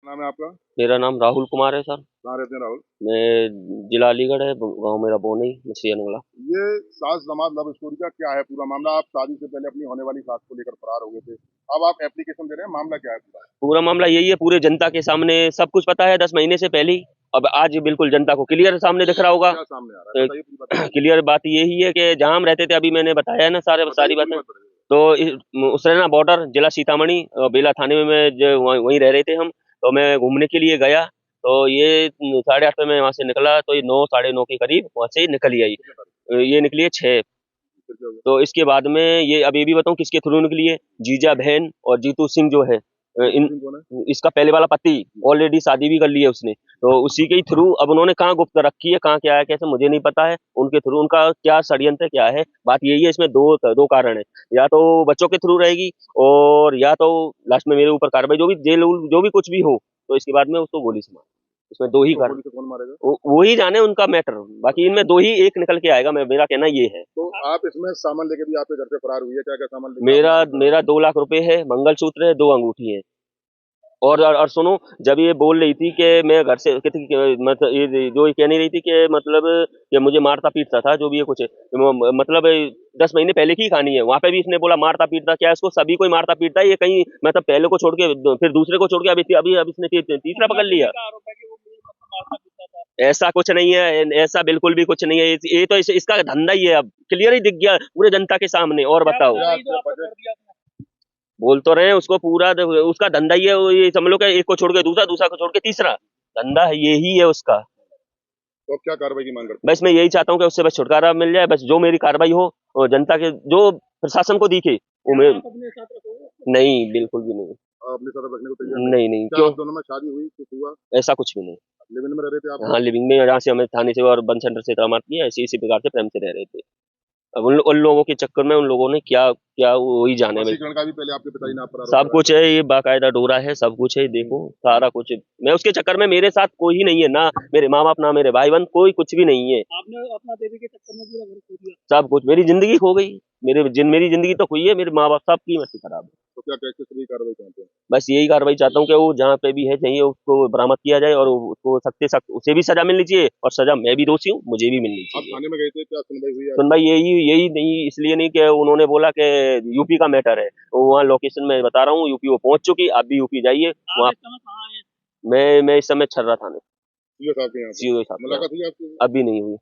नाम है आपका? मेरा नाम राहुल कुमार है सर। कहाँ रहते हैं राहुल? मैं जिला अलीगढ़ है, गांव मेरा बोनी मछली अनगला। ये सास दामाद लव स्टोरी का क्या है पूरा मामला? आप शादी से पहले अपनी होने वाली सास को लेकर फरार हो गए थे। अब आप एप्लीकेशन दे रहे हैं, मामला क्या है पूरा? पूरा मामला यही है, पूरे जनता के सामने सब कुछ पता है 10 महीने से पहले ही। अब आज बिल्कुल जनता को क्लियर सामने दिख रहा होगा। क्या सामने आ रहा है, बताइए पूरी बात। क्लियर बात यही है कि जहां हम रहते थे, अभी मैंने बताया है ना सारी बातें। तो उसरेना बॉर्डर जिला सीतामढ़ी बेला थाने में वहीं रह रहे थे हम। तो मैं घूमने के लिए गया, तो ये 8:30 पे मैं वहां से निकला, तो ये 9 9:30 के करीब वहां से निकली आई। ये निकली है 6। तो इसके बाद में ये अब ये भी बताऊं किसके थ्रू निकली है। जीजा बहन और जीतू सिंह जो है, इन इसका पहले वाला पति ऑलरेडी शादी भी कर ली है उसने। तो उसी के ही थ्रू अब उन्होंने कहाँ गुप्त रखी है, कहाँ क्या है कैसे मुझे नहीं पता है। उनके थ्रू उनका क्या षड्यंत्र क्या है, बात यही है। इसमें दो कारण है, या तो बच्चों के थ्रू रहेगी, और या तो लास्ट में मेरे ऊपर कार्रवाई, जो भी जेल जो भी कुछ भी हो, तो इसके बाद में उसको गोली से मार। इसमें दो ही तो कारण। गोली से कौन मारेगा? वो ही जाने उनका मैटर, बाकी इनमें दो ही एक निकल के आएगा। मेरा कहना ये है। तो आप इसमें सामान लेके भी आपके घर से फरार हुई है, क्या क्या सामान लेके मेरा आपने घर से फरार मेरा 2 लाख रुपए है, मंगलसूत्र है, 2 अंगूठी है। और सुनो, जब ये बोल रही थी कि मैं घर से मतलब ये जो ये कह नहीं रही थी कि मतलब कि मुझे मारता पीटता था, जो भी ये कुछ है, मतलब 10 महीने पहले की कहानी है। वहां पे भी इसने बोला मारता पीटता, क्या इसको सभी कोई मारता पीटता है? ये कहीं मतलब पहले को छोड़ के फिर दूसरे को छोड़ के अभी अभी अब इसने तीसरा पकड़ लिया। ऐसा कुछ नहीं है, ऐसा बिल्कुल भी कुछ नहीं है। ये तो इसका धंधा ही है, अब क्लियर ही दिख गया पूरे जनता के सामने। और बताओ, बोल तो रहे हैं उसको पूरा उसका धंधा ही है। वो ये समझ लो कि एक को छोड़ के दूसरा, दूसरा को छोड़ के तीसरा, धंधा है यही है उसका। तो अब क्या कार्रवाई की मांग करते बस मैं यही चाहता हूँ कि उससे बस छुटकारा मिल जाए। बस जो मेरी कार्रवाई हो, और जनता के जो प्रशासन को दिखे वो मैं। नहीं, बिल्कुल भी नहीं। हैं? अपने साथ रखने को तैयार नहीं? नहीं नहीं, क्या क्यों? आप दोनों में शादी हुई, कुछ हुआ? ऐसा कुछ भी नहीं। लिव इन में रह रहे थे आप हाँ, लोग? लिविंग में जहाँ से हमें थाने से और बन सेंटर से इकरामत किया, ऐसे इसी प्रकार से प्रेम से रह रहे थे। अब उन लोगों के चक्कर में उन लोगों ने क्या क्या वही जाने में। वशीकरण का भी पहले आपके पिताजी ने आप पर आरोप सब लगाया कुछ है, ये बाकायदा डोरा है, सब कुछ है, देखो सारा कुछ है। मैं उसके चक्कर में, मेरे साथ कोई ही नहीं है, ना मेरे माँ बाप, ना मेरे भाई बहन, कोई कुछ भी नहीं है। आपने अपना देवी के चक्कर में पूरा घर खो दिया। सब कुछ, मेरी जिंदगी खो गई। मेरी जिंदगी तो हुई है, मेरे माँ बाप सबकी मस्ती खराब है। तो क्या कैसे सही कार्रवाई चाहते हैं? बस यही कार्रवाई चाहता हूँ कि वो जहाँ पे भी है चाहिए उसको बरामद किया जाए, और उसको सख्त से सख्त उसे भी सजा मिलनी चाहिए, और सजा मैं भी दोषी हूँ, मुझे भी मिलनी आप चाहिए। थाने में गए थे, क्या सुनवाई हुई सुन आपकी? भाई, यही यही नहीं, इसलिए नहीं कि उन्होंने बोला कि यूपी का मैटर है। तो वहाँ लोकेशन में बता रहा हूँ, यूपी वो पहुंच चुकी, आप भी यूपी जाइए वहाँ। मैं इस समय छर्रा थाने। सीओ साहब के यहाँ पे सीओ साहब के यहाँ। मुलाकात हुई आपकी? अभी नहीं हुई।